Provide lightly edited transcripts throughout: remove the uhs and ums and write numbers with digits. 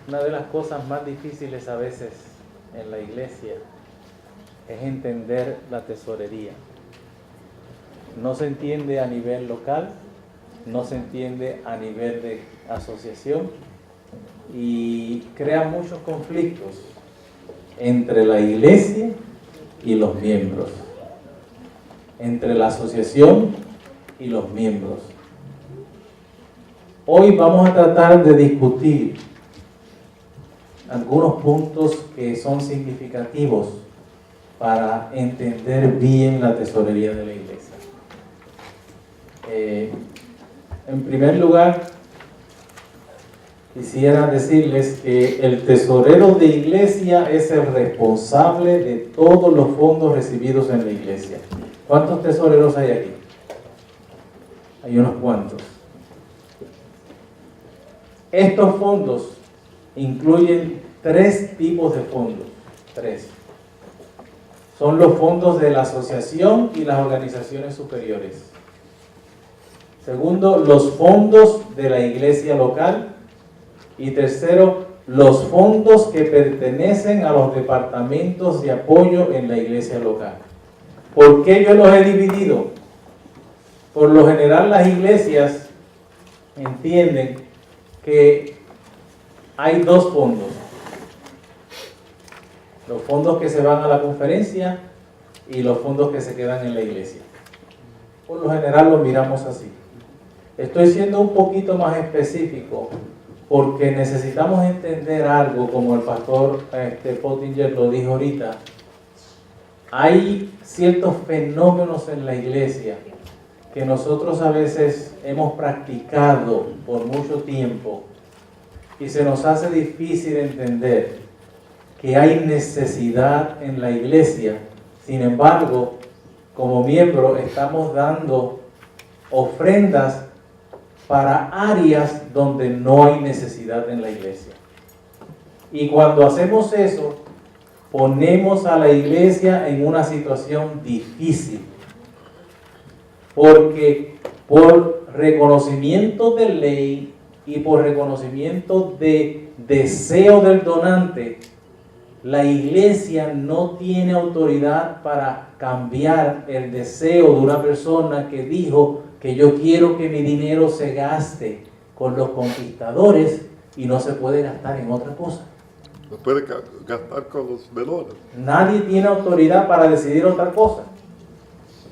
Una de las cosas más difíciles a veces en la iglesia es entender la tesorería. No se entiende a nivel local, no se entiende a nivel de asociación y crea muchos conflictos entre la iglesia y los miembros, entre la asociación y los miembros. Hoy vamos a tratar de discutir algunos puntos que son significativos para entender bien la tesorería de la iglesia. En primer lugar, quisiera decirles que el tesorero de iglesia es el responsable de todos los fondos recibidos en la iglesia. ¿Cuántos tesoreros hay aquí? Hay unos cuantos. Estos fondos incluyen 3 tipos de fondos. 3. Son los fondos de la asociación y las organizaciones superiores. Segundo, los fondos de la iglesia local. Y tercero, los fondos que pertenecen a los departamentos de apoyo en la iglesia local. ¿Por qué yo los he dividido? Por lo general las iglesias entienden que hay 2 fondos. Los fondos que se van a la conferencia y los fondos que se quedan en la iglesia. Por lo general lo miramos así. Estoy siendo un poquito más específico porque necesitamos entender algo, como el pastor Pottinger lo dijo ahorita. Hay ciertos fenómenos en la iglesia que nosotros a veces hemos practicado por mucho tiempo y se nos hace difícil entender que hay necesidad en la iglesia. Sin embargo, como miembro estamos dando ofrendas para áreas donde no hay necesidad en la iglesia. Y cuando hacemos eso, ponemos a la iglesia en una situación difícil. Porque por reconocimiento de ley y por reconocimiento de deseo del donante, la iglesia no tiene autoridad para cambiar el deseo de una persona que dijo que yo quiero que mi dinero se gaste con los conquistadores y no se puede gastar en otra cosa. No puede gastar con los menores. Nadie tiene autoridad para decidir otra cosa.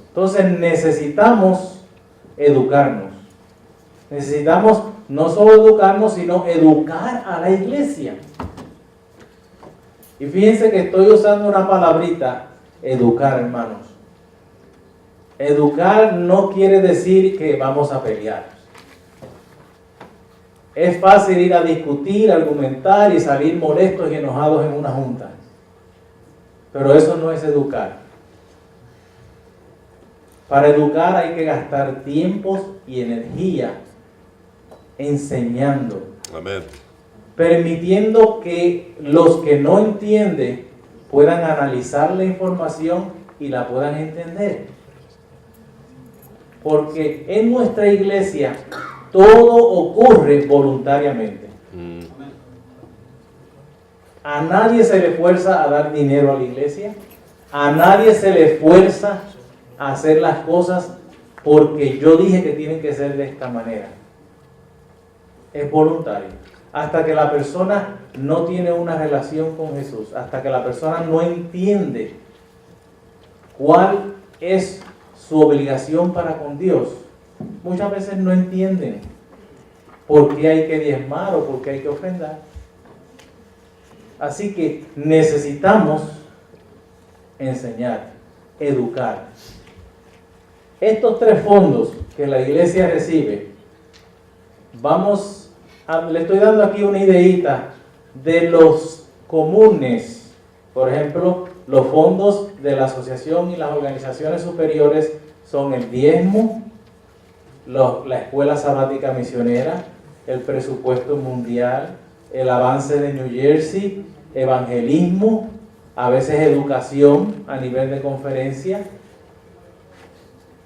Entonces necesitamos educarnos. Necesitamos no solo educarnos, sino educar a la iglesia. Y fíjense que estoy usando una palabrita, educar, hermanos. Educar no quiere decir que vamos a pelear. Es fácil ir a discutir, argumentar y salir molestos y enojados en una junta. Pero eso no es educar. Para educar hay que gastar tiempos y energía enseñando. Amén. Permitiendo que los que no entienden puedan analizar la información y la puedan entender. Porque en nuestra iglesia todo ocurre voluntariamente. A nadie se le fuerza a dar dinero a la iglesia. A nadie se le fuerza a hacer las cosas porque yo dije que tienen que ser de esta manera. Es voluntario. Hasta que la persona no tiene una relación con Jesús, hasta que la persona no entiende cuál es su obligación para con Dios, muchas veces no entienden por qué hay que diezmar o por qué hay que ofrendar. Así que necesitamos enseñar, educar. Estos 3 fondos que la iglesia recibe, le estoy dando aquí una ideita de los comunes. Por ejemplo, los fondos de la asociación y las organizaciones superiores son el diezmo, la escuela sabática misionera, el presupuesto mundial, el avance de New Jersey, evangelismo, a veces educación a nivel de conferencia,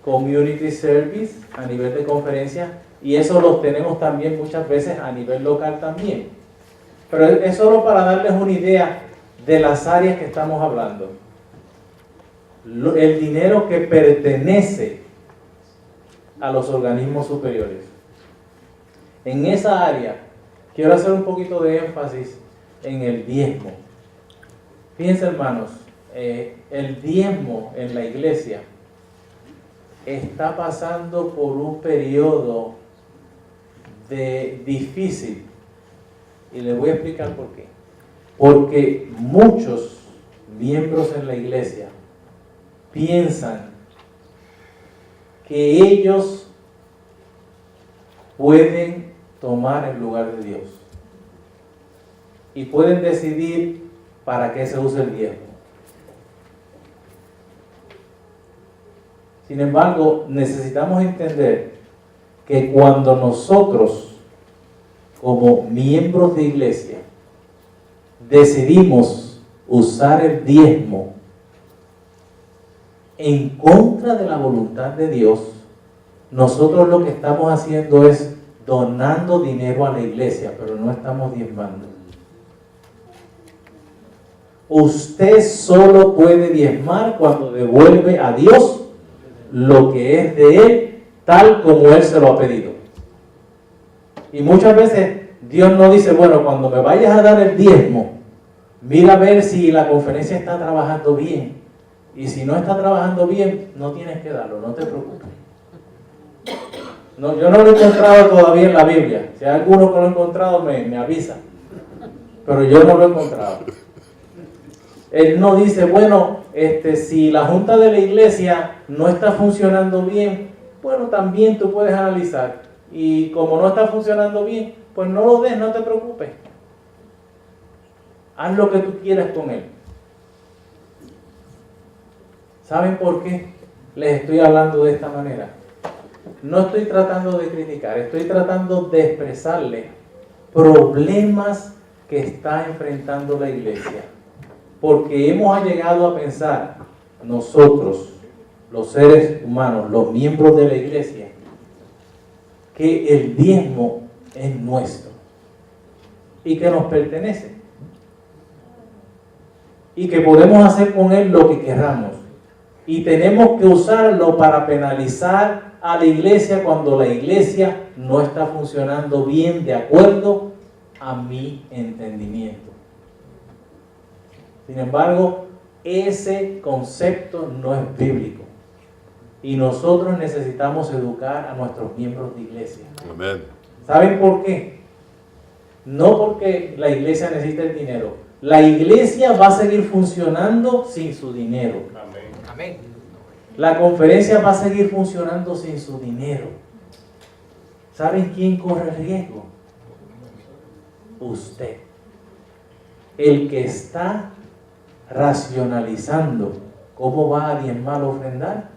community service a nivel de conferencia, y eso lo tenemos también muchas veces a nivel local también. Pero es solo para darles una idea de las áreas que estamos hablando. El dinero que pertenece a los organismos superiores. En esa área, quiero hacer un poquito de énfasis en el diezmo. Fíjense, hermanos, el diezmo en la iglesia está pasando por un periodo difícil. Y les voy a explicar por qué. Porque muchos miembros en la iglesia piensan que ellos pueden tomar el lugar de Dios y pueden decidir para qué se usa el diezmo. Sin embargo, necesitamos entender que cuando nosotros, como miembros de iglesia, decidimos usar el diezmo en contra de la voluntad de Dios, nosotros lo que estamos haciendo es donando dinero a la iglesia, pero no estamos diezmando. Usted solo puede diezmar cuando devuelve a Dios lo que es de Él, tal como Él se lo ha pedido. Y muchas veces Dios no dice, bueno, cuando me vayas a dar el diezmo, mira a ver si la conferencia está trabajando bien. Y si no está trabajando bien, no tienes que darlo, no te preocupes. No, yo no lo he encontrado todavía en la Biblia. Si hay alguno que lo ha encontrado, me avisa. Pero yo no lo he encontrado. Él no dice, bueno, si la junta de la iglesia no está funcionando bien, bueno, también tú puedes analizar. Y como no está funcionando bien, pues no lo des, no te preocupes. Haz lo que tú quieras con él. ¿Saben por qué les estoy hablando de esta manera? No estoy tratando de criticar, estoy tratando de expresarles problemas que está enfrentando la iglesia. Porque hemos llegado a pensar, nosotros, los seres humanos, los miembros de la iglesia, que el diezmo es nuestro y que nos pertenece y que podemos hacer con él lo que queramos y tenemos que usarlo para penalizar a la iglesia cuando la iglesia no está funcionando bien de acuerdo a mi entendimiento. Sin embargo, ese concepto no es bíblico. Y nosotros necesitamos educar a nuestros miembros de iglesia. Amén. ¿Saben por qué? No porque la iglesia necesita el dinero. La iglesia va a seguir funcionando sin su dinero. Amén. Amén. La conferencia va a seguir funcionando sin su dinero. ¿Saben quién corre riesgo? Usted. El que está racionalizando cómo va a diezmar o ofrendar,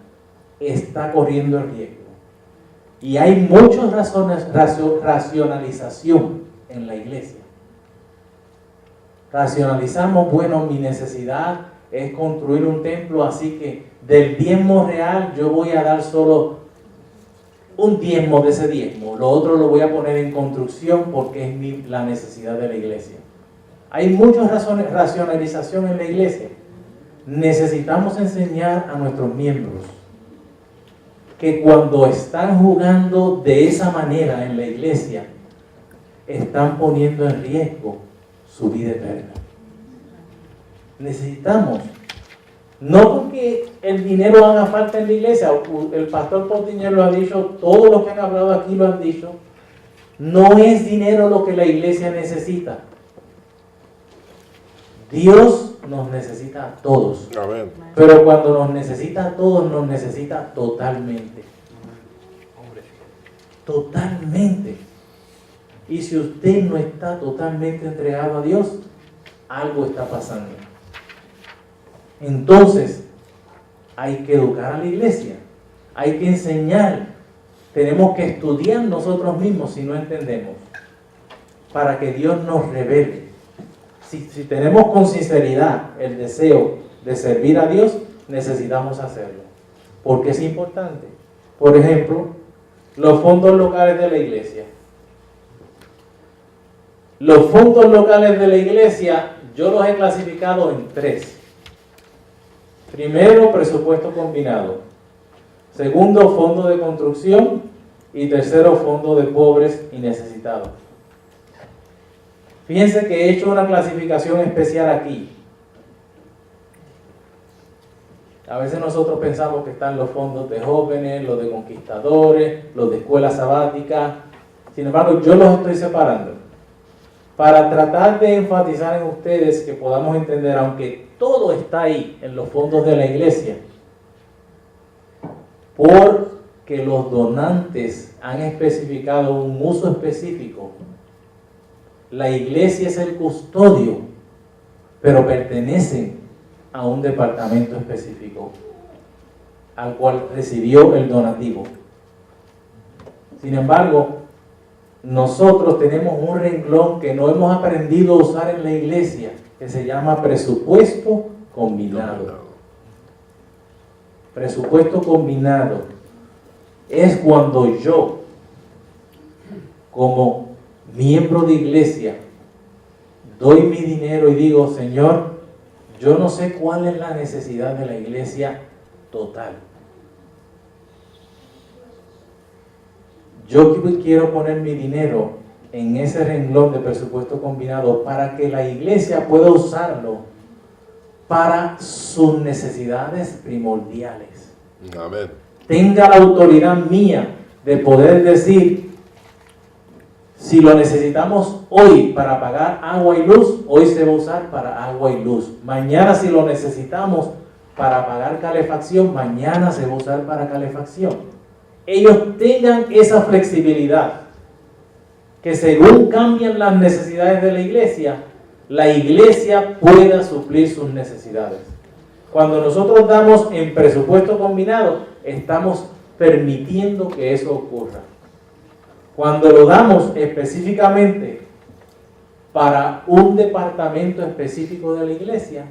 está corriendo el riesgo. Y hay muchas racionalización en la iglesia. Racionalizamos, bueno, mi necesidad es construir un templo, así que del diezmo real yo voy a dar solo un diezmo de ese diezmo. Lo otro lo voy a poner en construcción porque es la necesidad de la iglesia. Hay mucha racionalización en la iglesia. Necesitamos enseñar a nuestros miembros que cuando están jugando de esa manera en la iglesia, están poniendo en riesgo su vida eterna. Necesitamos, no porque el dinero haga falta en la iglesia, el pastor Portiñer lo ha dicho, todos los que han hablado aquí lo han dicho, no es dinero lo que la iglesia necesita. Dios nos necesita a todos. Amén. Pero cuando nos necesita a todos, nos necesita totalmente. Totalmente. Y si usted no está totalmente entregado a Dios, algo está pasando. Entonces, hay que educar a la iglesia. Hay que enseñar. Tenemos que estudiar nosotros mismos si no entendemos. Para que Dios nos revele. Si tenemos con sinceridad el deseo de servir a Dios, necesitamos hacerlo. Porque es importante. Por ejemplo, los fondos locales de la iglesia. Los fondos locales de la iglesia yo los he clasificado en 3. Primero, presupuesto combinado. Segundo, fondo de construcción. Y tercero, fondo de pobres y necesitados. Fíjense que he hecho una clasificación especial aquí. A veces nosotros pensamos que están los fondos de jóvenes, los de conquistadores, los de escuela sabática. Sin embargo, yo los estoy separando para tratar de enfatizar en ustedes que podamos entender, aunque todo está ahí en los fondos de la iglesia, porque los donantes han especificado un uso específico. La iglesia es el custodio, pero pertenecen a un departamento específico al cual recibió el donativo. Sin embargo, nosotros tenemos un renglón que no hemos aprendido a usar en la iglesia, que se llama presupuesto combinado. Presupuesto combinado es cuando yo, como miembro de iglesia, doy mi dinero y digo, Señor, yo no sé cuál es la necesidad de la iglesia total. Yo quiero poner mi dinero en ese renglón de presupuesto combinado para que la iglesia pueda usarlo para sus necesidades primordiales. Amén. Tenga la autoridad mía de poder decir, si lo necesitamos hoy para pagar agua y luz, hoy se va a usar para agua y luz. Mañana si lo necesitamos para pagar calefacción, mañana se va a usar para calefacción. Ellos tengan esa flexibilidad, que según cambian las necesidades de la iglesia pueda suplir sus necesidades. Cuando nosotros damos en presupuesto combinado, estamos permitiendo que eso ocurra. Cuando lo damos específicamente para un departamento específico de la iglesia,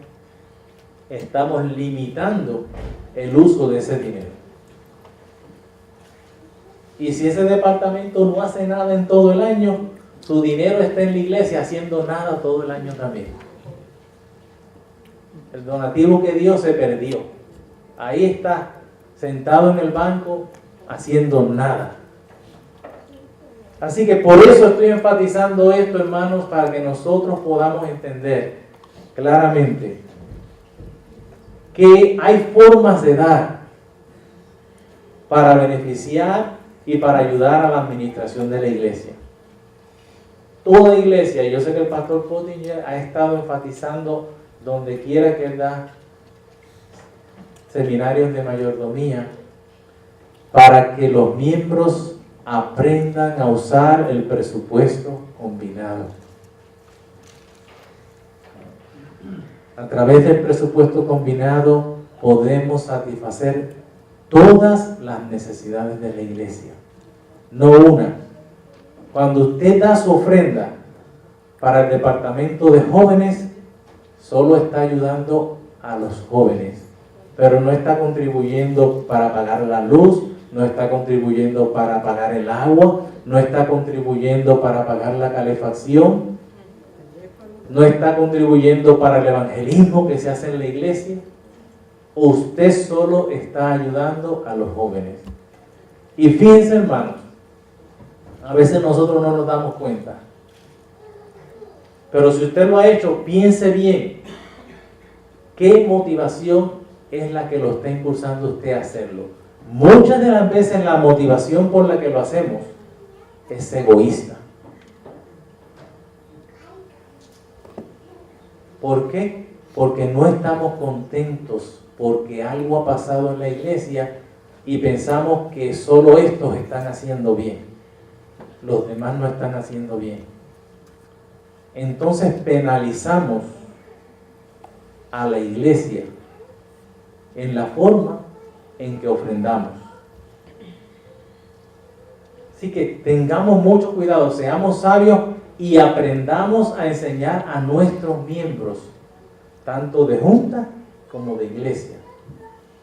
estamos limitando el uso de ese dinero. Y si ese departamento no hace nada en todo el año, su dinero está en la iglesia haciendo nada todo el año también. El donativo que dio se perdió. Ahí está, sentado en el banco, haciendo nada. Así que por eso estoy enfatizando esto, hermanos, para que nosotros podamos entender claramente que hay formas de dar para beneficiar y para ayudar a la administración de la iglesia. Toda iglesia, y yo sé que el pastor Pottinger ha estado enfatizando donde quiera que él da seminarios de mayordomía, para que los miembros aprendan a usar el presupuesto combinado. A través del presupuesto combinado podemos satisfacer todas las necesidades de la iglesia, no una. Cuando usted da su ofrenda para el departamento de jóvenes, solo está ayudando a los jóvenes, pero no está contribuyendo para pagar la luz, no está contribuyendo para pagar el agua, no está contribuyendo para pagar la calefacción, no está contribuyendo para el evangelismo que se hace en la iglesia. Usted solo está ayudando a los jóvenes. Y fíjense, hermanos, a veces nosotros no nos damos cuenta, pero si usted lo ha hecho, piense bien qué motivación es la que lo está impulsando usted a hacerlo. Muchas de las veces la motivación por la que lo hacemos es egoísta. ¿Por qué? Porque no estamos contentos porque algo ha pasado en la iglesia y pensamos que solo estos están haciendo bien, los demás no están haciendo bien. Entonces penalizamos a la iglesia en la forma en que ofrendamos. Así que tengamos mucho cuidado, seamos sabios y aprendamos a enseñar a nuestros miembros, tanto de junta como de iglesia.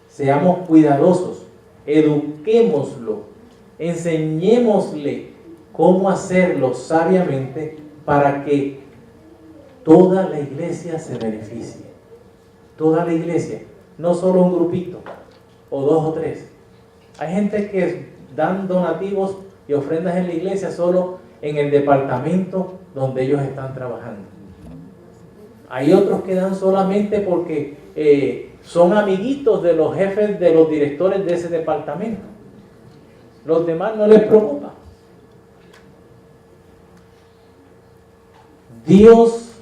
Seamos cuidadosos, eduquémoslo, enseñémosle cómo hacerlo sabiamente para que toda la iglesia se beneficie. Toda la iglesia, no solo un grupito, o 2 o 3. Hay gente que dan donativos y ofrendas en la iglesia solo en el departamento donde ellos están trabajando. Hay otros que dan solamente porque son amiguitos de los jefes, de los directores de ese departamento. Los demás no les preocupa. Dios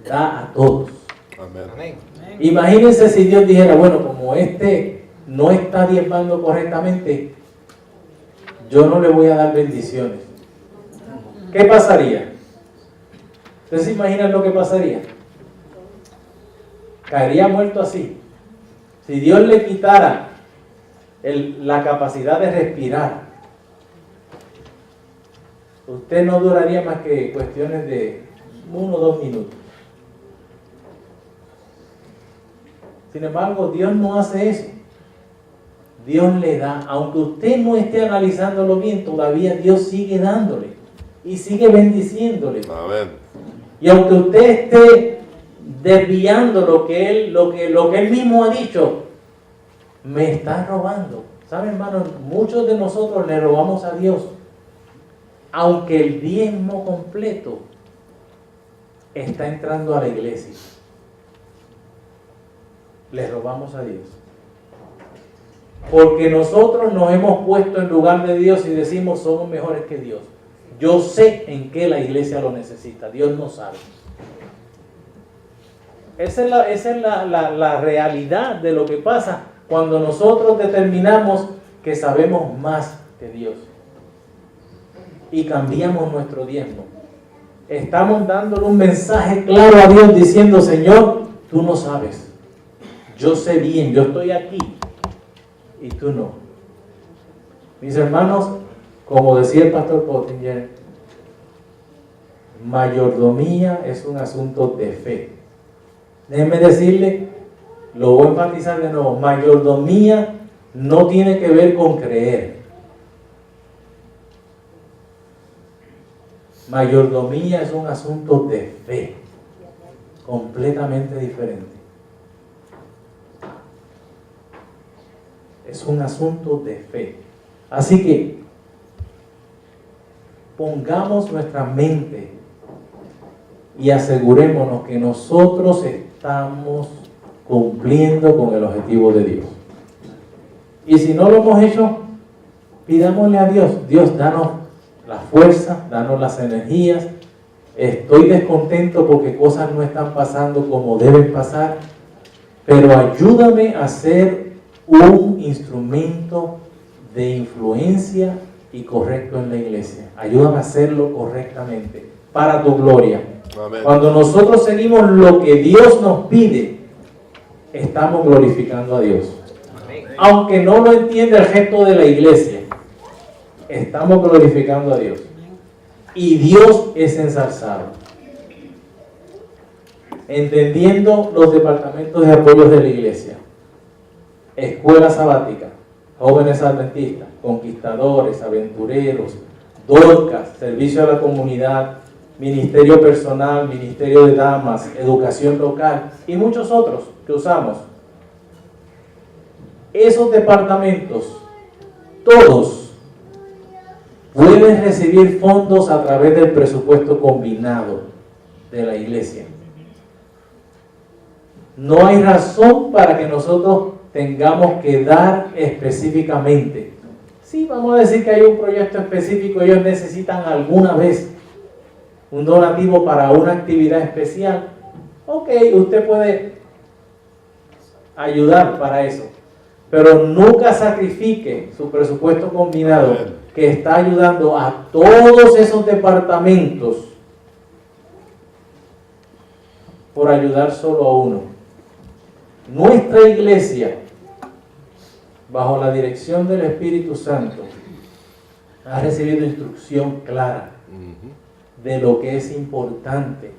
da a todos. Amén. Imagínense si Dios dijera, bueno, como este no está diezmando correctamente, yo no le voy a dar bendiciones. ¿Qué pasaría? ¿Ustedes se imaginan lo que pasaría? Caería muerto así. Si Dios le quitara la capacidad de respirar, usted no duraría más que cuestiones de 1 o 2 minutos. Sin embargo, Dios no hace eso. Dios le da, aunque usted no esté analizándolo bien, todavía Dios sigue dándole y sigue bendiciéndole. Amén. Y aunque usted esté desviando lo que él mismo ha dicho, me está robando. ¿Sabe, hermano? Muchos de nosotros le robamos a Dios, aunque el diezmo completo está entrando a la iglesia. Le robamos a Dios. Porque nosotros nos hemos puesto en lugar de Dios y decimos somos mejores que Dios. Yo sé en qué la iglesia lo necesita, Dios no sabe. Esa es la realidad de lo que pasa cuando nosotros determinamos que sabemos más que Dios y cambiamos nuestro diezmo. Estamos dándole un mensaje claro a Dios diciendo, Señor, tú no sabes. Yo sé bien, yo estoy aquí y tú no. Mis hermanos, como decía el pastor Pottinger, mayordomía es un asunto de fe. Déjenme decirle, lo voy a enfatizar de nuevo, mayordomía no tiene que ver con creer. Mayordomía es un asunto de fe, completamente diferente. Es un asunto de fe. Así que pongamos nuestra mente y asegurémonos que nosotros estamos cumpliendo con el objetivo de Dios. Y si no lo hemos hecho, pidámosle a Dios, Dios, danos la fuerza, danos las energías. Estoy descontento porque cosas no están pasando como deben pasar, pero ayúdame a ser un instrumento de influencia y correcto en la iglesia. Ayúdame a hacerlo correctamente, para tu gloria. Amén. Cuando nosotros seguimos lo que Dios nos pide, estamos glorificando a Dios. Aunque no lo entienda el resto de la iglesia, estamos glorificando a Dios. Y Dios es ensalzado. Entendiendo los departamentos de apoyo de la iglesia, escuela sabática, jóvenes adventistas, conquistadores, aventureros, Dorcas, servicio a la comunidad, ministerio personal, ministerio de damas, educación local y muchos otros que usamos. Esos departamentos, todos pueden recibir fondos a través del presupuesto combinado de la iglesia. No hay razón para que nosotros tengamos que dar específicamente. Sí, vamos a decir que hay un proyecto específico, ellos necesitan alguna vez un donativo para una actividad especial. Ok, usted puede ayudar para eso, pero nunca sacrifique su presupuesto combinado que está ayudando a todos esos departamentos por ayudar solo a uno. Nuestra iglesia, bajo la dirección del Espíritu Santo, ha recibido instrucción clara de lo que es importante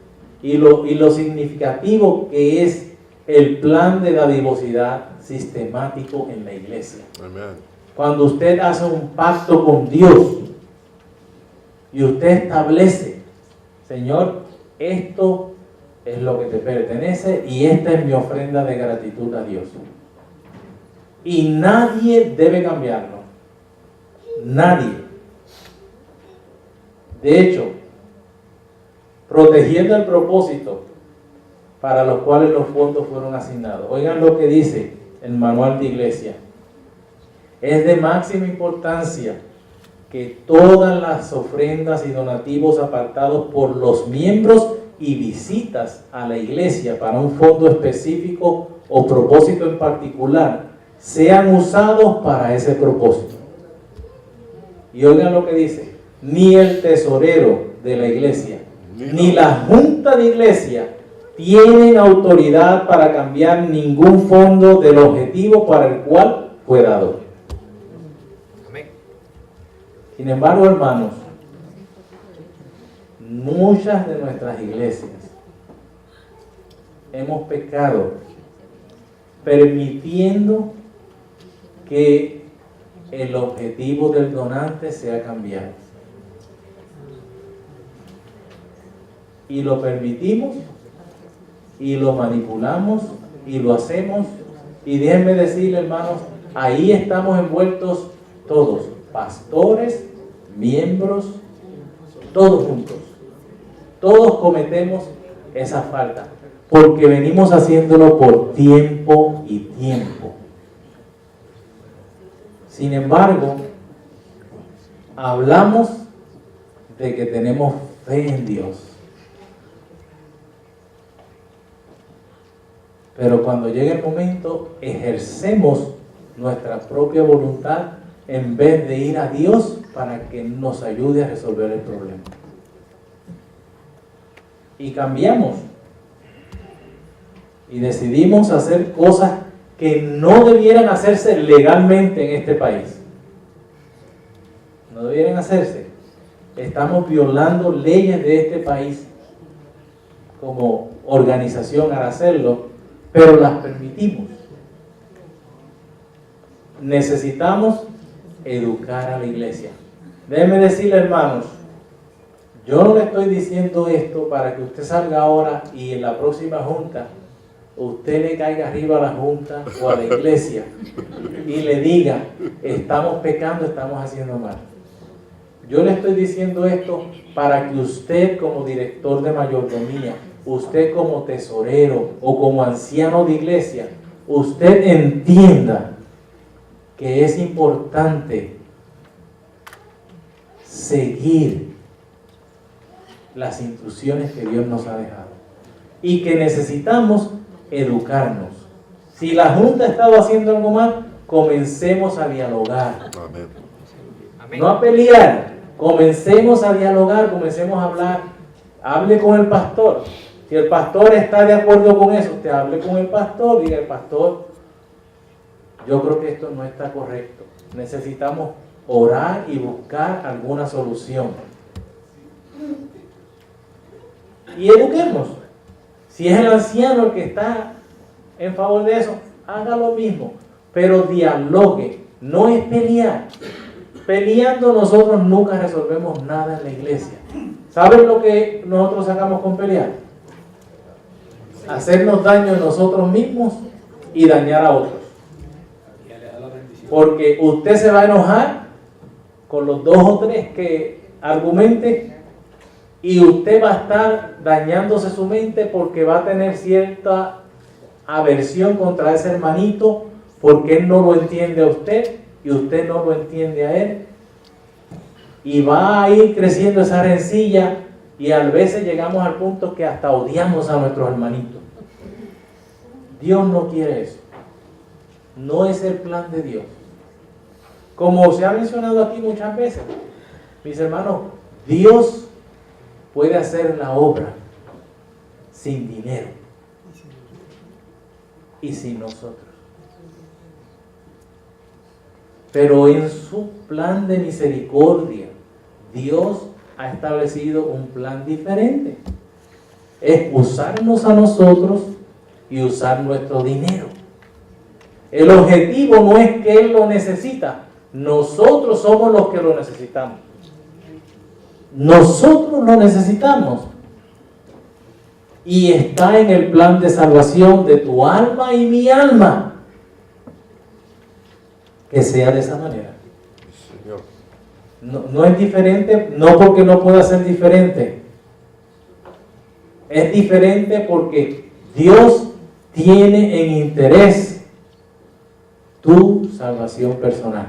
y lo significativo que es el plan de dadivosidad sistemático en la iglesia. Amén. Cuando usted hace un pacto con Dios y usted establece Señor, esto es lo que te pertenece y esta es mi ofrenda de gratitud a Dios. Y nadie debe cambiarlo. Nadie. De hecho, protegiendo el propósito para los cuales los fondos fueron asignados. Oigan lo que dice el manual de iglesia. Es de máxima importancia que todas las ofrendas y donativos apartados por los miembros y visitas a la iglesia para un fondo específico o propósito en particular sean usados para ese propósito. Y oigan lo que dice, ni el tesorero de la iglesia, ni la junta de iglesia tienen autoridad para cambiar ningún fondo del objetivo para el cual fue dado. Sin embargo, hermanos, muchas de nuestras iglesias hemos pecado permitiendo que el objetivo del donante sea cambiado. Y lo permitimos, y lo manipulamos, y lo hacemos. Y déjenme decirle, hermanos, ahí estamos envueltos todos, pastores, miembros, todos juntos. Todos cometemos esa falta, porque venimos haciéndolo por tiempo y tiempo. Sin embargo, hablamos de que tenemos fe en Dios. Pero cuando llega el momento, ejercemos nuestra propia voluntad en vez de ir a Dios para que nos ayude a resolver el problema. Y cambiamos. Y decidimos hacer cosas que no debieran hacerse legalmente en este país. No debieran hacerse. Estamos violando leyes de este país como organización al hacerlo, pero las permitimos. Necesitamos educar a la iglesia. Déjenme decirle, hermanos, yo no le estoy diciendo esto para que usted salga ahora y en la próxima junta usted le caiga arriba a la junta o a la iglesia y le diga, estamos pecando, estamos haciendo mal. Yo le estoy diciendo esto para que usted como director de mayordomía, usted como tesorero o como anciano de iglesia, usted entienda que es importante seguir las instrucciones que Dios nos ha dejado y que necesitamos educarnos. Si la junta ha estado haciendo algo mal, comencemos a dialogar. Amén. No a pelear, comencemos a dialogar, comencemos a hablar. Hable con el pastor. Si el pastor está de acuerdo con eso, usted hable con el pastor, diga, el pastor, yo creo que esto no está correcto. Necesitamos orar y buscar alguna solución. Y eduquemos. Si es el anciano el que está en favor de eso, haga lo mismo. Pero dialogue, no es pelear. Peleando nosotros nunca resolvemos nada en la iglesia. ¿Saben lo que nosotros sacamos con pelear? Hacernos daño a nosotros mismos y dañar a otros. Porque usted se va a enojar con los 2 o 3 que argumente y usted va a estar dañándose su mente porque va a tener cierta aversión contra ese hermanito porque él no lo entiende a usted y usted no lo entiende a él. Y va a ir creciendo esa rencilla y a veces llegamos al punto que hasta odiamos a nuestros hermanitos. Dios no quiere eso. No es el plan de Dios. Como se ha mencionado aquí muchas veces, mis hermanos, Dios puede hacer la obra sin dinero y sin nosotros. Pero en su plan de misericordia, Dios ha establecido un plan diferente. Es usarnos a nosotros y usar nuestro dinero. El objetivo no es que Él lo necesita. Nosotros somos los que lo necesitamos. Nosotros lo necesitamos. y está en el plan de salvación de tu alma y mi alma. Que sea de esa manera. Señor. No es diferente, no porque no pueda ser diferente. Es diferente porque Dios tiene en interés tu salvación personal.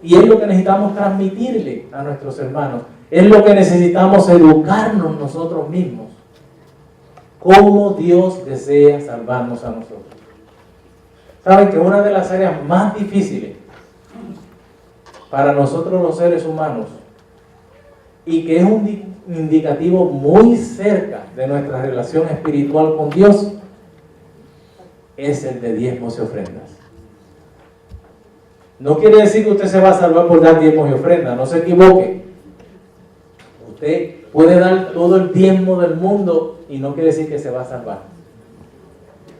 Y es lo que necesitamos transmitirle a nuestros hermanos. Es lo que necesitamos educarnos nosotros mismos. Cómo Dios desea salvarnos a nosotros. Saben que una de las áreas más difíciles para nosotros los seres humanos, y que es un indicativo muy cerca de nuestra relación espiritual con Dios, es el de diezmos y ofrendas. No quiere decir que usted se va a salvar por dar diezmos y ofrendas, no se equivoque. Usted puede dar todo el diezmo del mundo y no quiere decir que se va a salvar.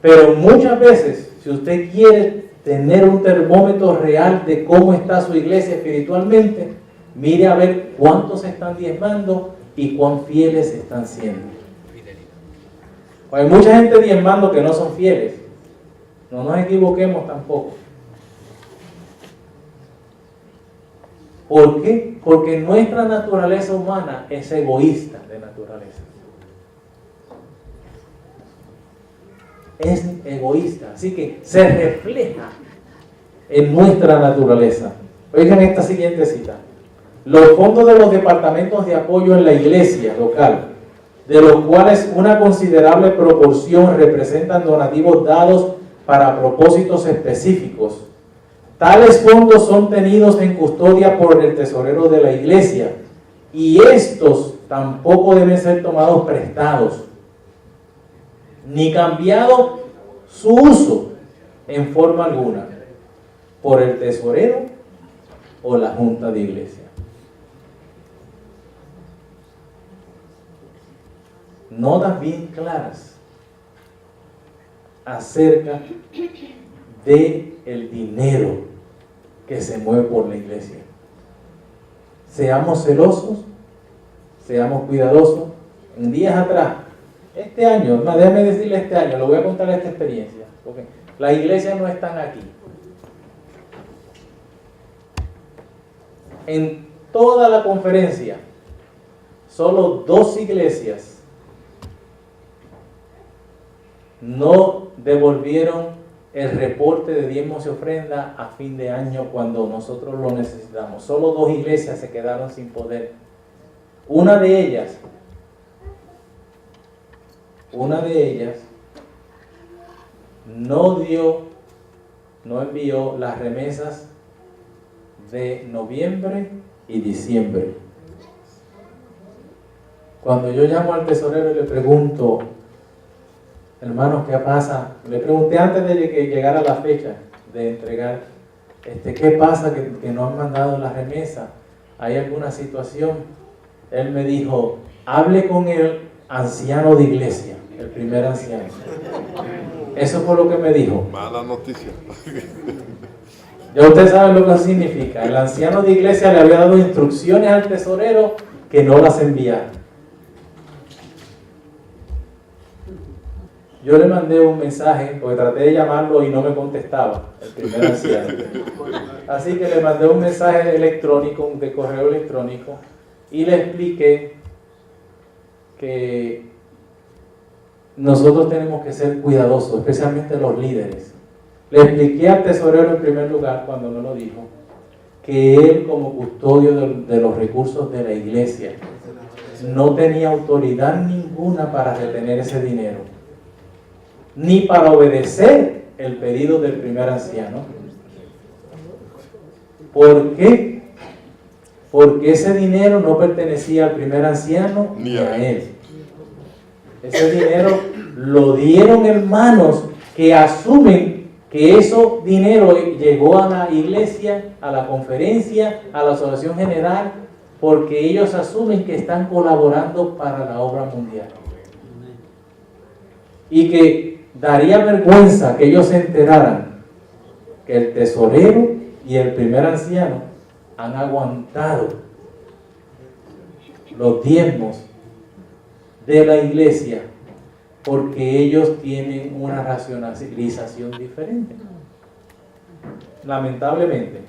Pero muchas veces, si usted quiere tener un termómetro real de cómo está su iglesia espiritualmente, mire a ver cuántos están diezmando y cuán fieles están siendo. Hay mucha gente diezmando que no son fieles. No nos equivoquemos tampoco. ¿Por qué? Porque nuestra naturaleza humana es egoísta de naturaleza. Es egoísta, así que se refleja en nuestra naturaleza. Oigan esta siguiente cita. Los fondos de los departamentos de apoyo en la iglesia local, de los cuales una considerable proporción representan donativos dados para propósitos específicos. Tales fondos son tenidos en custodia por el tesorero de la iglesia y estos tampoco deben ser tomados prestados, ni cambiado su uso en forma alguna por el tesorero o la junta de iglesia. Notas bien claras acerca de el dinero que se mueve por la iglesia. Seamos celosos, seamos cuidadosos. En días atrás, este año, déjame decirle este año, le voy a contar esta experiencia, porque las iglesias no están aquí. En toda la conferencia, solo 2 iglesias no devolvieron el reporte de diezmos y ofrenda a fin de año cuando nosotros lo necesitamos. Solo 2 iglesias se quedaron sin poder. Una de ellas no envió las remesas de noviembre y diciembre. Cuando yo llamo al tesorero y le pregunto, hermanos, ¿qué pasa? Le pregunté antes de que llegara la fecha de entregar, ¿qué pasa que no han mandado la remesa? ¿Hay alguna situación? Él me dijo, hable con el anciano de iglesia, el primer anciano. Eso fue lo que me dijo. Mala noticia. Ya ustedes saben lo que significa. El anciano de iglesia le había dado instrucciones al tesorero que no las enviara. Yo le mandé un mensaje, porque traté de llamarlo y no me contestaba, el primer anciano. Así que le mandé un mensaje electrónico, de correo electrónico, y le expliqué que nosotros tenemos que ser cuidadosos, especialmente los líderes. Le expliqué al tesorero en primer lugar, cuando no lo dijo, que él como custodio de los recursos de la iglesia no tenía autoridad ninguna para retener ese dinero, ni para obedecer el pedido del primer anciano. ¿Por qué? Porque ese dinero no pertenecía al primer anciano ni a él. Ese dinero lo dieron hermanos que asumen que ese dinero llegó a la iglesia, a la conferencia, a la asociación general, porque ellos asumen que están colaborando para la obra mundial. Y que daría vergüenza que ellos se enteraran que el tesorero y el primer anciano han aguantado los diezmos de la iglesia porque ellos tienen una racionalización diferente. Lamentablemente.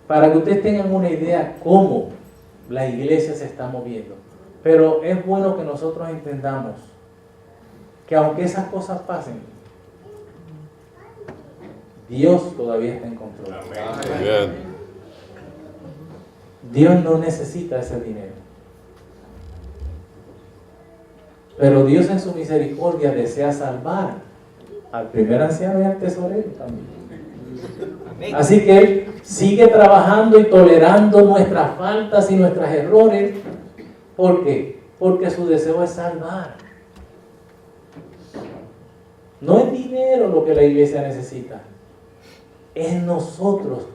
Para que ustedes tengan una idea cómo la iglesia se está moviendo. Pero es bueno que nosotros entendamos que aunque esas cosas pasen, Dios todavía está en control. Bien. Dios no necesita ese dinero. Pero Dios en su misericordia desea salvar al primer anciano y al tesorero también. Así que Él sigue trabajando y tolerando nuestras faltas y nuestros errores. ¿Por qué? Porque su deseo es salvar. No es dinero lo que la iglesia necesita. Es nosotros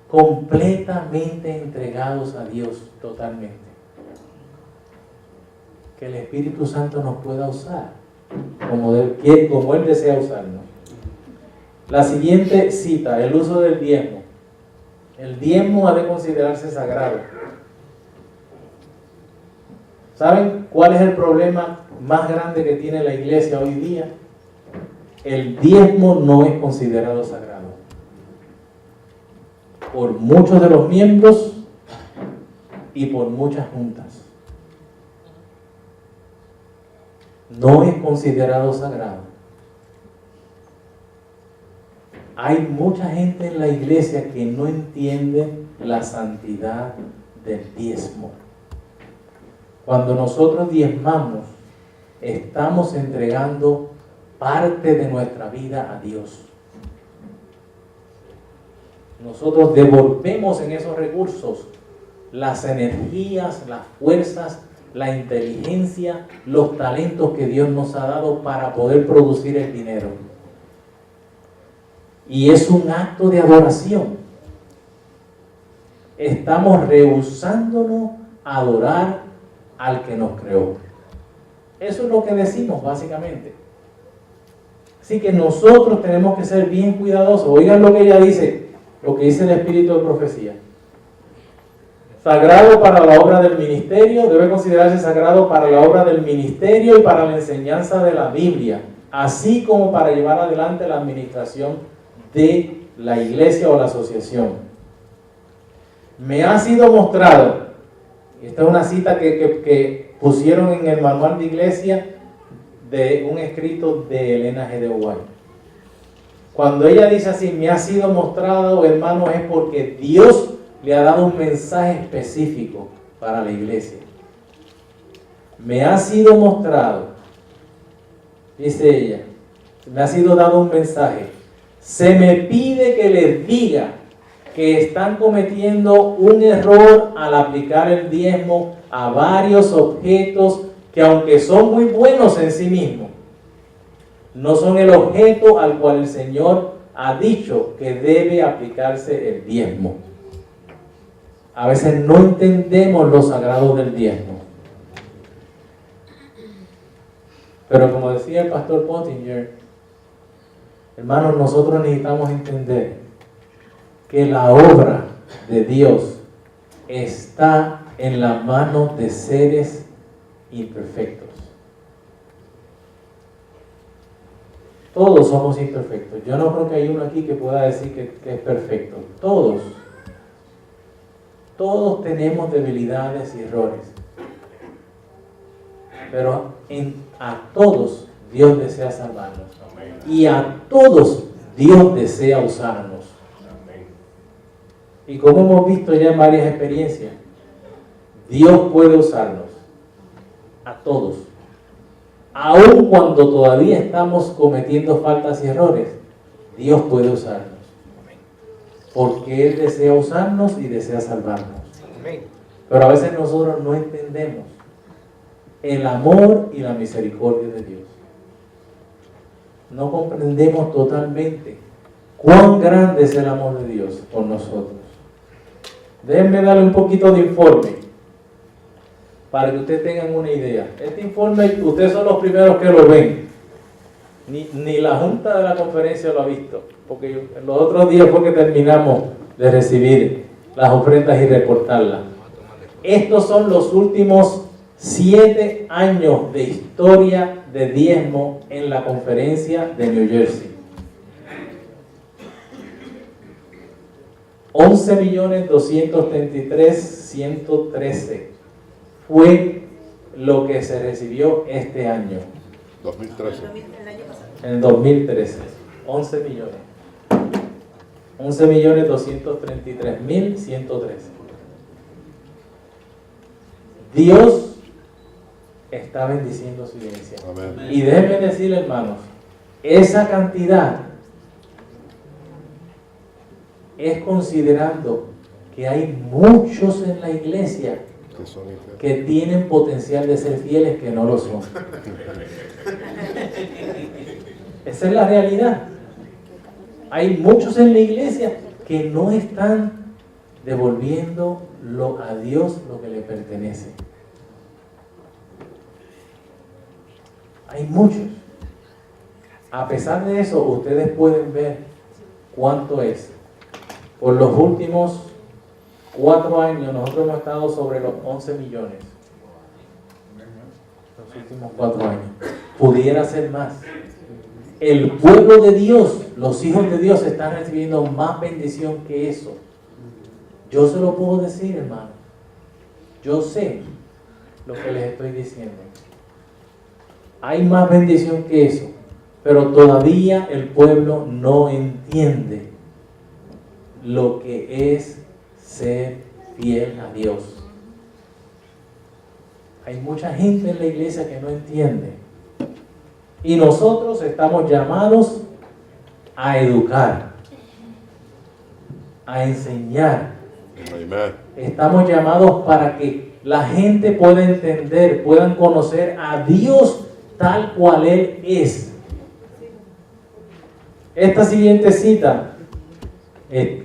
completamente entregados a Dios totalmente. Que el Espíritu Santo nos pueda usar como Él desea usarnos. La siguiente cita, el uso del diezmo. El diezmo ha de considerarse sagrado. ¿Saben cuál es el problema más grande que tiene la iglesia hoy día? El diezmo no es considerado sagrado por muchos de los miembros y por muchas juntas. No es considerado sagrado. Hay mucha gente en la iglesia que no entiende la santidad del diezmo. Cuando nosotros diezmamos, estamos entregando parte de nuestra vida a Dios. Nosotros devolvemos en esos recursos las energías, las fuerzas, la inteligencia, los talentos que Dios nos ha dado para poder producir el dinero. Y es un acto de adoración. Estamos rehusándonos a adorar al que nos creó. Eso es lo que decimos básicamente. Así que nosotros tenemos que ser bien cuidadosos. Oigan lo que ella dice, lo que dice el Espíritu de Profecía. Sagrado para la obra del ministerio, debe considerarse sagrado para la obra del ministerio y para la enseñanza de la Biblia, así como para llevar adelante la administración de la iglesia o la asociación. Me ha sido mostrado, esta es una cita que pusieron en el manual de iglesia de un escrito de Elena G. de White. Cuando ella dice así, me ha sido mostrado, hermano, es porque Dios le ha dado un mensaje específico para la iglesia. Me ha sido mostrado, dice ella, me ha sido dado un mensaje. Se me pide que les diga que están cometiendo un error al aplicar el diezmo a varios objetos que, aunque son muy buenos en sí mismos, no son el objeto al cual el Señor ha dicho que debe aplicarse el diezmo. A veces no entendemos lo sagrado del diezmo. Pero como decía el pastor Pottinger, hermanos, nosotros necesitamos entender que la obra de Dios está en la mano de seres imperfectos. Todos somos imperfectos. Yo no creo que hay uno aquí que pueda decir que es perfecto. Todos tenemos debilidades y errores. Pero a todos Dios desea salvarnos. Y a todos Dios desea usarnos. Y como hemos visto ya en varias experiencias, Dios puede usarnos a todos. Aun cuando todavía estamos cometiendo faltas y errores, Dios puede usarnos. Porque Él desea usarnos y desea salvarnos. Pero a veces nosotros no entendemos el amor y la misericordia de Dios. No comprendemos totalmente cuán grande es el amor de Dios por nosotros. Déjenme darle un poquito de informe para que ustedes tengan una idea. Este informe, ustedes son los primeros que lo ven. Ni la Junta de la Conferencia lo ha visto, porque los otros días fue que terminamos de recibir las ofrendas y reportarlas. Estos son los últimos 7 años de historia de diezmo en la conferencia de New Jersey. 11.233.113 fue lo que se recibió este año. 2013. En el 2013. 11 millones. 11.233.113. Dios está bendiciendo su iglesia. Amén. Y déjenme decirle, hermanos, esa cantidad es considerando que hay muchos en la iglesia Que son infieles. que tienen potencial de ser fieles que no lo son. Esa es la realidad. Hay muchos en la iglesia que no están devolviendo a Dios lo que le pertenece. Hay muchos. A pesar de eso, ustedes pueden ver cuánto es. Por los últimos 4 años, nosotros hemos estado sobre los 11 millones. Los últimos 4 años. Pudiera ser más. El pueblo de Dios, los hijos de Dios, están recibiendo más bendición que eso. Yo se lo puedo decir, hermano. Yo sé lo que les estoy diciendo. Hay más bendición que eso. Pero todavía el pueblo no entiende lo que es ser fiel a Dios. Hay mucha gente en la iglesia que no entiende. Y nosotros estamos llamados a educar, a enseñar. Amén. Estamos llamados para que la gente pueda entender, puedan conocer a Dios tal cual Él es. Esta siguiente cita,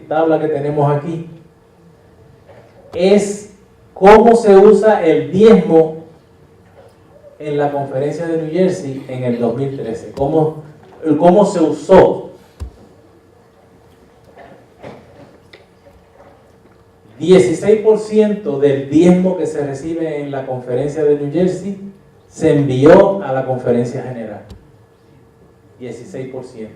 tabla que tenemos aquí, es cómo se usa el diezmo en la conferencia de New Jersey en el 2013. Cómo se usó. 16% del diezmo que se recibe en la conferencia de New Jersey se envió a la conferencia general. 16%.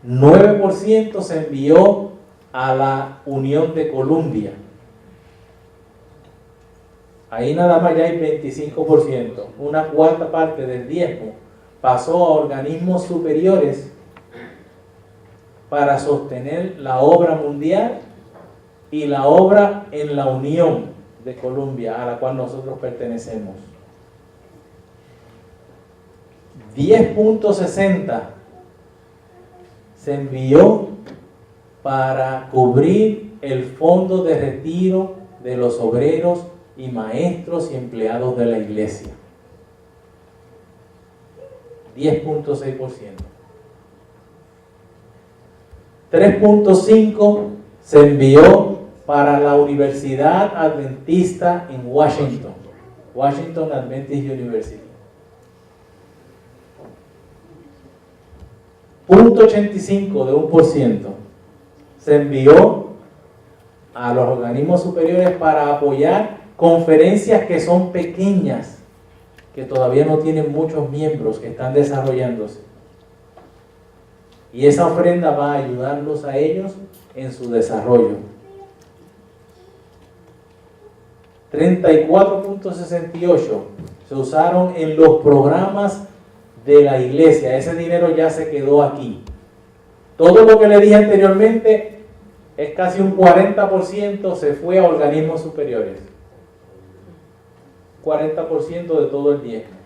9% se envió a la Unión de Columbia. Ahí nada más ya hay 25%. Una cuarta parte del diezmo pasó a organismos superiores para sostener la obra mundial y la obra en la Unión de Columbia, a la cual nosotros pertenecemos. 10.60 se envió para cubrir el fondo de retiro de los obreros y maestros y empleados de la iglesia. 10.6%. 3.5 se envió para la Universidad Adventista en Washington, Washington Adventist University. 0.85 de 1% se envió a los organismos superiores para apoyar conferencias que son pequeñas, que todavía no tienen muchos miembros, que están desarrollándose. Y esa ofrenda va a ayudarlos a ellos en su desarrollo. 34.68 se usaron en los programas de la iglesia. Ese dinero ya se quedó aquí. Todo lo que le dije anteriormente es casi un 40% se fue a organismos superiores. 40% de todo el diezmo.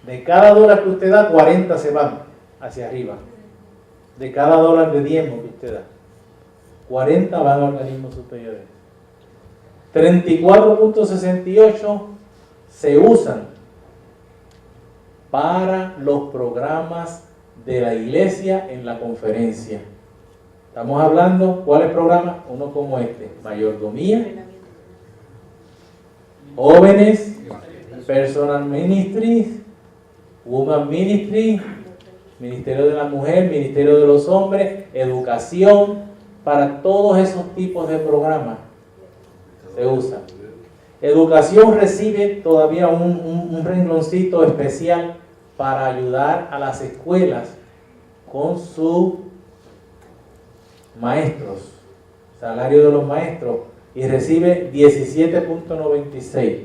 De cada dólar que usted da, 40 se van hacia arriba. De cada dólar de diezmo que usted da, 40 van a organismos superiores. 34.68 se usan para los programas de la iglesia en la conferencia. Estamos hablando, ¿cuáles programas? Uno como este: mayordomía, jóvenes, personal ministries, woman ministry, ministerio de la mujer, ministerio de los hombres, educación. Para todos esos tipos de programas Se usa. Educación recibe todavía un rengloncito especial para ayudar a las escuelas con sus maestros, salario de los maestros, y recibe 17.96.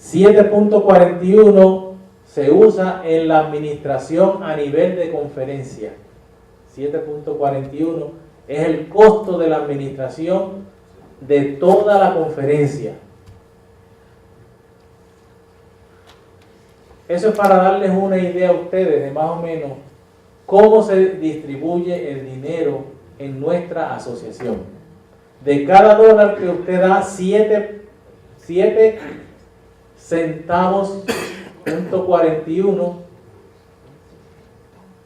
$7.41 se usa en la administración a nivel de conferencia. 7.41 es el costo de la administración de toda la conferencia. Eso es para darles una idea a ustedes de más o menos cómo se distribuye el dinero en nuestra asociación. De cada dólar que usted da, 7 centavos, .41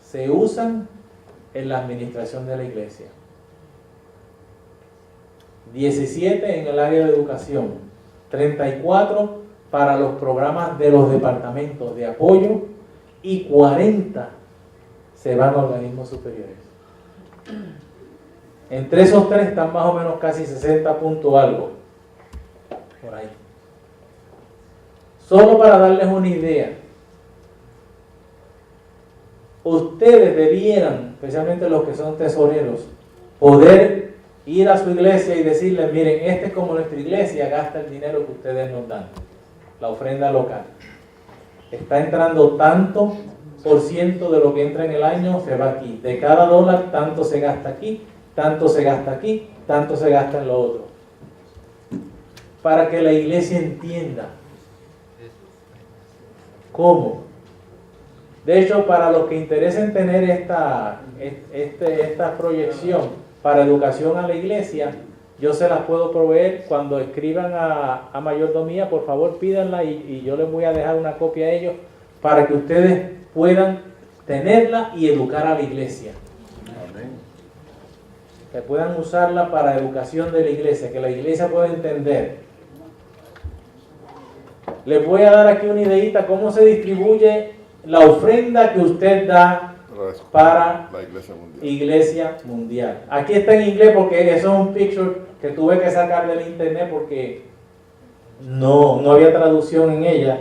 se usan en la administración de la iglesia. 17 en el área de educación, 34 para los programas de los departamentos de apoyo y 40 se van a organismos superiores. Entre esos tres están más o menos casi 60 puntos algo, por ahí. Solo para darles una idea, ustedes debieran, especialmente los que son tesoreros, poder ir a su iglesia y decirles, miren, este es como nuestra iglesia gasta el dinero que ustedes nos dan, la ofrenda local. Está entrando tanto por ciento de lo que entra en el año, se va aquí. De cada dólar, tanto se gasta aquí, tanto se gasta aquí, tanto se gasta en lo otro. Para que la iglesia entienda cómo. De hecho, para los que interesen tener esta proyección para educación a la iglesia, yo se las puedo proveer. Cuando escriban a mayordomía, por favor pídanla y yo les voy a dejar una copia a ellos para que ustedes puedan tenerla y educar a la iglesia. Amén. Que puedan usarla para educación de la iglesia, que la iglesia pueda entender. Les voy a dar aquí una ideita cómo se distribuye la ofrenda que usted da para la iglesia mundial. Aquí está en inglés porque eso es un picture que tuve que sacar del internet porque no había traducción en ella,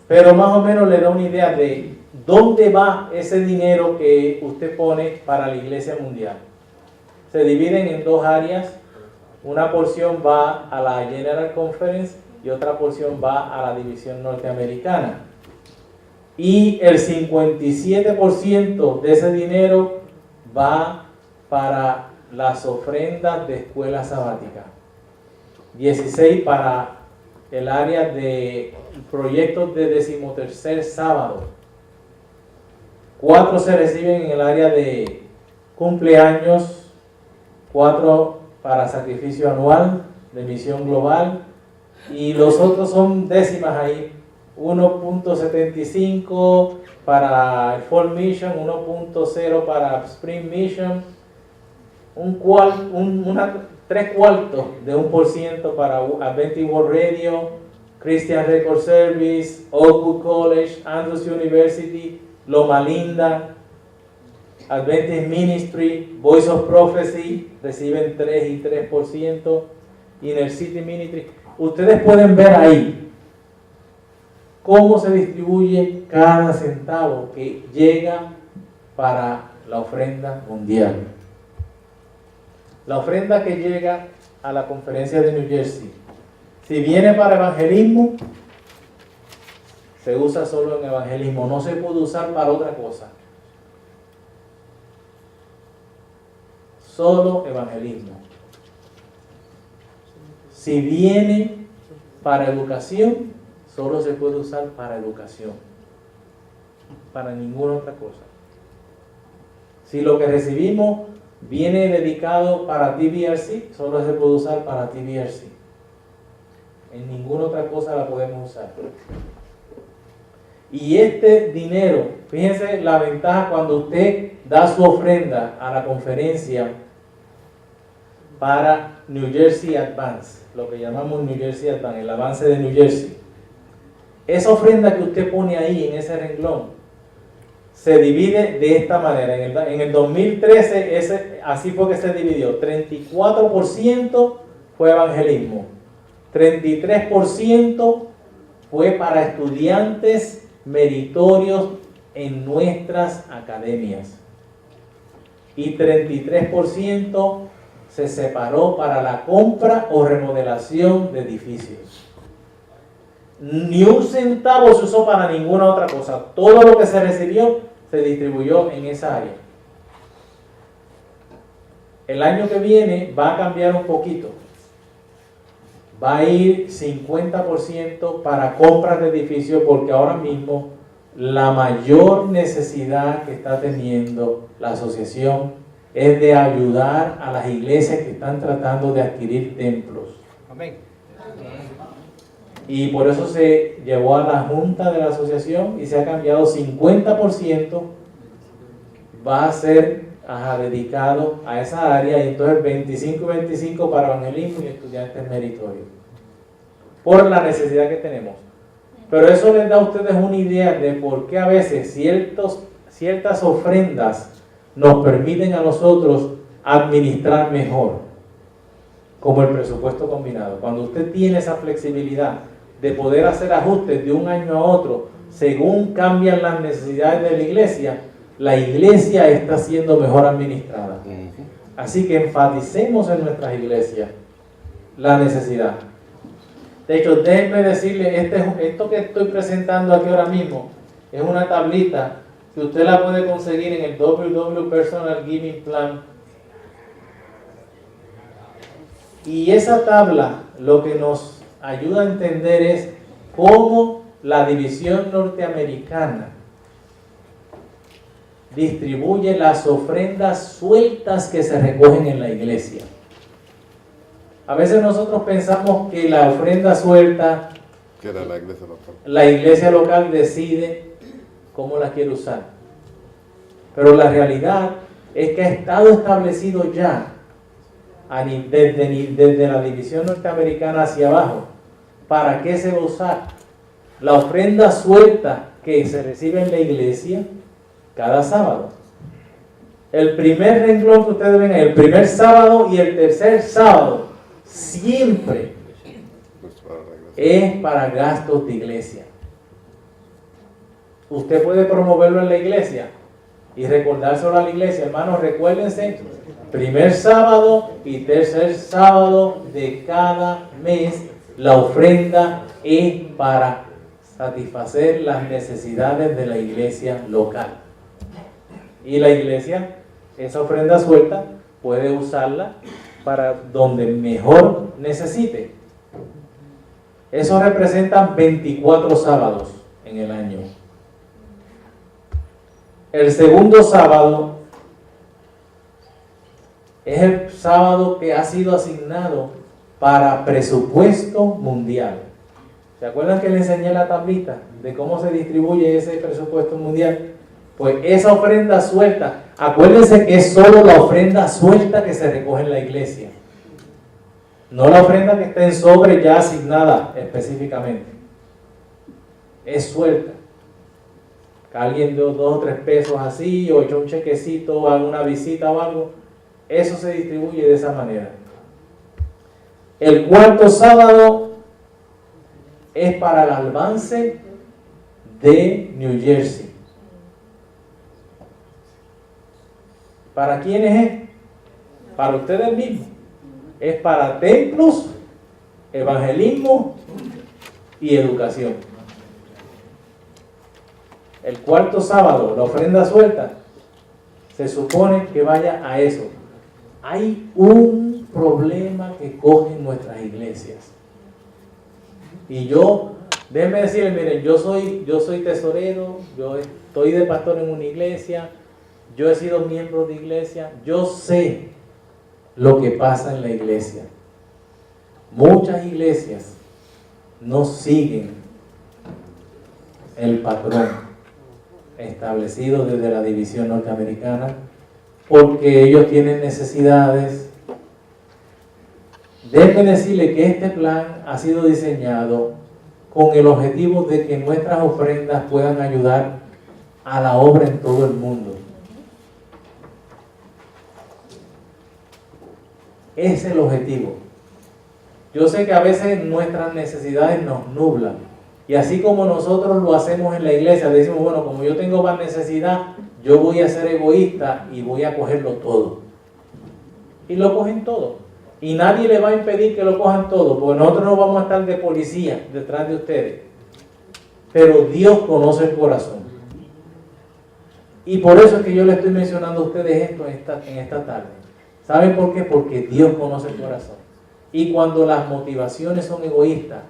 pero más o menos le da una idea de dónde va ese dinero que usted pone para la iglesia mundial. Se dividen en dos áreas. Una porción va a la General Conference y otra porción va a la división norteamericana. Y el 57% de ese dinero va para las ofrendas de escuela sabática. 16 para el área de proyectos de 13º sábado. 4 se reciben en el área de cumpleaños. 4 para sacrificio anual de misión global. Y los otros son décimas ahí. 1.75 para el Fall Mission, 1.0 para Spring Mission, 3/4 de 1% para Adventist World Radio, Christian Record Service, Oakwood College, Andrews University, Loma Linda, Adventist Ministry, Voice of Prophecy, reciben 3 y 3%, Inner City Ministry. Ustedes pueden ver ahí cómo se distribuye cada centavo que llega para la ofrenda mundial. La ofrenda que llega a la conferencia de New Jersey, si viene para evangelismo, se usa solo en evangelismo, no se puede usar para otra cosa. Solo evangelismo. Si viene para educación, solo se puede usar para educación, para ninguna otra cosa. Si lo que recibimos viene dedicado para TBRC, solo se puede usar para TBRC. En ninguna otra cosa la podemos usar. Y este dinero, fíjense la ventaja cuando usted da su ofrenda a la conferencia para New Jersey Advance, lo que llamamos New Jersey Advance, el avance de New Jersey. Esa ofrenda que usted pone ahí en ese renglón se divide de esta manera. En el 2013 así fue que se dividió. 34% fue evangelismo, 33% fue para estudiantes meritorios en nuestras academias y 33% se separó para la compra o remodelación de edificios. Ni un centavo se usó para ninguna otra cosa. Todo lo que se recibió se distribuyó en esa área. El año que viene va a cambiar un poquito. Va a ir 50% para compras de edificios, porque ahora mismo la mayor necesidad que está teniendo la asociación es de ayudar a las iglesias que están tratando de adquirir templos. Amén. Y por eso se llevó a la junta de la asociación y se ha cambiado 50%, va a ser dedicado a esa área, y entonces 25 y 25 para evangelismo y estudiantes meritorios, por la necesidad que tenemos. Pero eso les da a ustedes una idea de por qué a veces ciertas ofrendas nos permiten a nosotros administrar mejor, como el presupuesto combinado. Cuando usted tiene esa flexibilidad de poder hacer ajustes de un año a otro según cambian las necesidades de la iglesia está siendo mejor administrada. Así que enfaticemos en nuestras iglesias la necesidad. De hecho, déjenme decirle, esto que estoy presentando aquí ahora mismo es una tablita que usted la puede conseguir en el WW Personal Giving Plan. Y esa tabla lo que nos ayuda a entender es cómo la división norteamericana distribuye las ofrendas sueltas que se recogen en la iglesia. A veces nosotros pensamos que la ofrenda suelta, que era la iglesia local, la iglesia local decide cómo la quiere usar. Pero la realidad es que ha estado establecido ya desde la división norteamericana hacia abajo. ¿Para qué se va a usar? La ofrenda suelta que se recibe en la iglesia cada sábado. El primer renglón que ustedes ven, el primer sábado y el tercer sábado, siempre es para gastos de iglesia. Usted puede promoverlo en la iglesia y recordárselo a la iglesia. Hermanos, recuérdense, primer sábado y tercer sábado de cada mes, la ofrenda es para satisfacer las necesidades de la iglesia local. Y la iglesia, esa ofrenda suelta, puede usarla para donde mejor necesite. Eso representa 24 sábados en el año. El segundo sábado es el sábado que ha sido asignado para presupuesto mundial. ¿Se acuerdan que les enseñé la tablita de cómo se distribuye ese presupuesto mundial? Pues esa ofrenda suelta, acuérdense que es solo la ofrenda suelta que se recoge en la iglesia, no la ofrenda que está en sobre ya asignada específicamente. Es suelta. Que alguien dio 2 o 3 pesos así, o echó un chequecito, o alguna visita o algo, eso se distribuye de esa manera. El cuarto sábado es para el avance de New Jersey. ¿Para quiénes es? Para ustedes mismos. Es para templos, evangelismo y educación. El cuarto sábado, la ofrenda suelta, se supone que vaya a eso. Hay un problema que cogen nuestras iglesias. Y déjenme decirles, miren, yo soy tesorero, yo estoy de pastor en una iglesia, yo he sido miembro de iglesia, yo sé lo que pasa en la iglesia. Muchas iglesias no siguen el patrón establecido desde la división norteamericana porque ellos tienen necesidades. Déjenme decirle que este plan ha sido diseñado con el objetivo de que nuestras ofrendas puedan ayudar a la obra en todo el mundo. Ese es el objetivo. Yo sé que a veces nuestras necesidades nos nublan. Y así como nosotros lo hacemos en la iglesia, decimos, bueno, como yo tengo más necesidad, yo voy a ser egoísta y voy a cogerlo todo. Y lo cogen todo. Y nadie le va a impedir que lo cojan todo, porque nosotros no vamos a estar de policía detrás de ustedes. Pero Dios conoce el corazón. Y por eso es que yo le estoy mencionando a ustedes esto en esta tarde. ¿Saben por qué? Porque Dios conoce el corazón. Y cuando las motivaciones son egoístas,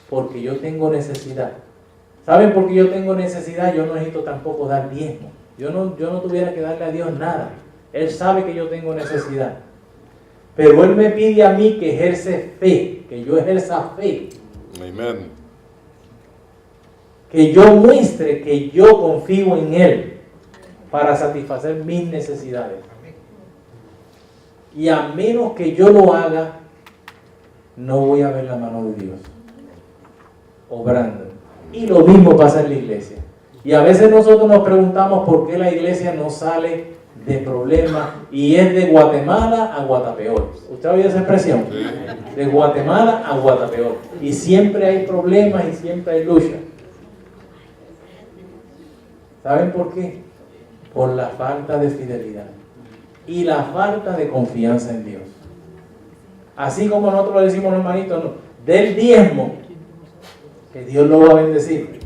porque yo tengo necesidad. ¿Saben por qué yo tengo necesidad? Yo no necesito tampoco dar diezmo. Yo no tuviera que darle a Dios nada. Él sabe que yo tengo necesidad. Pero Él me pide a mí que ejerce fe, que yo ejerza fe. Amén. Que yo muestre que yo confío en Él para satisfacer mis necesidades. Y a menos que yo lo haga, no voy a ver la mano de Dios obrando. Y lo mismo pasa en la iglesia. Y a veces nosotros nos preguntamos por qué la iglesia no sale de problemas y es de Guatemala a Guatapeor. ¿Usted ha oído esa expresión? Sí. De Guatemala a Guatapeor. Y siempre hay problemas y siempre hay lucha. ¿Saben por qué? Por la falta de fidelidad y la falta de confianza en Dios. Así como nosotros le decimos a los hermanitos, no, del diezmo, que Dios lo va a bendecir.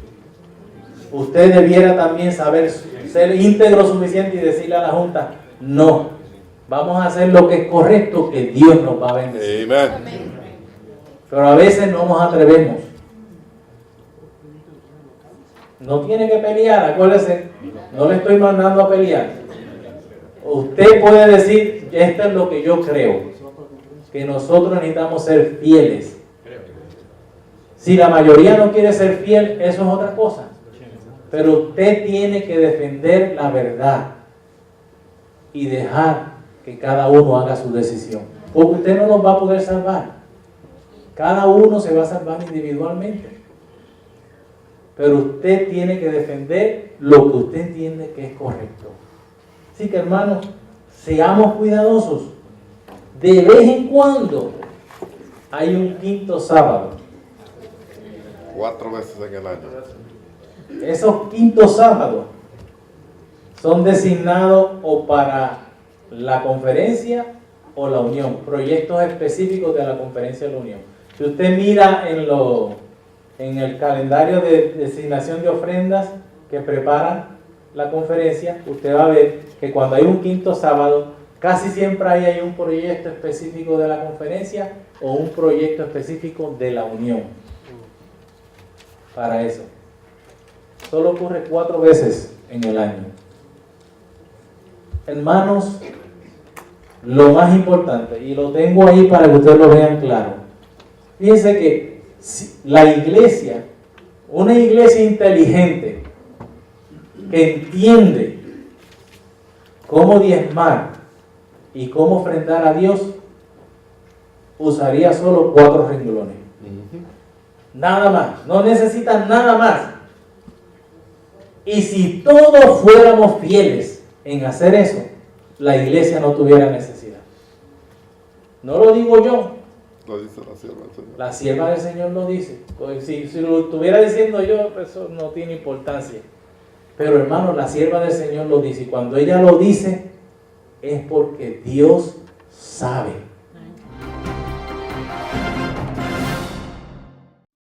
Usted debiera también saber ser íntegro suficiente y decirle a la Junta, no, vamos a hacer lo que es correcto, que Dios nos va a bendecir. Amén. Pero a veces no nos atrevemos. No tiene que pelear, acuérdese, no le estoy mandando a pelear. Usted puede decir, esto es lo que yo creo, que nosotros necesitamos ser fieles. Si la mayoría no quiere ser fiel, eso es otra cosa. Pero usted tiene que defender la verdad y dejar que cada uno haga su decisión. Porque usted no nos va a poder salvar. Cada uno se va a salvar individualmente. Pero usted tiene que defender lo que usted entiende que es correcto. Así que, hermanos, seamos cuidadosos. De vez en cuando hay un quinto sábado. 4 veces en el año. Esos quintos sábados son designados o para la conferencia o la unión, proyectos específicos de la conferencia de la unión. Si usted mira en el calendario de designación de ofrendas que prepara la conferencia, usted va a ver que cuando hay un quinto sábado, casi siempre hay un proyecto específico de la conferencia o un proyecto específico de la unión. Para eso. Solo ocurre 4 veces en el año. Hermanos, lo más importante, y lo tengo ahí para que ustedes lo vean claro. Fíjense que la iglesia, una iglesia inteligente, que entiende cómo diezmar y cómo ofrendar a Dios, usaría solo 4 renglones. Nada más, no necesitan nada más. Y si todos fuéramos fieles en hacer eso, la iglesia no tuviera necesidad. No lo digo yo. Lo dice la sierva del Señor. La sierva del Señor lo dice. Pues si lo estuviera diciendo yo, eso no tiene importancia. Pero hermano, la sierva del Señor lo dice. Y cuando ella lo dice, es porque Dios sabe.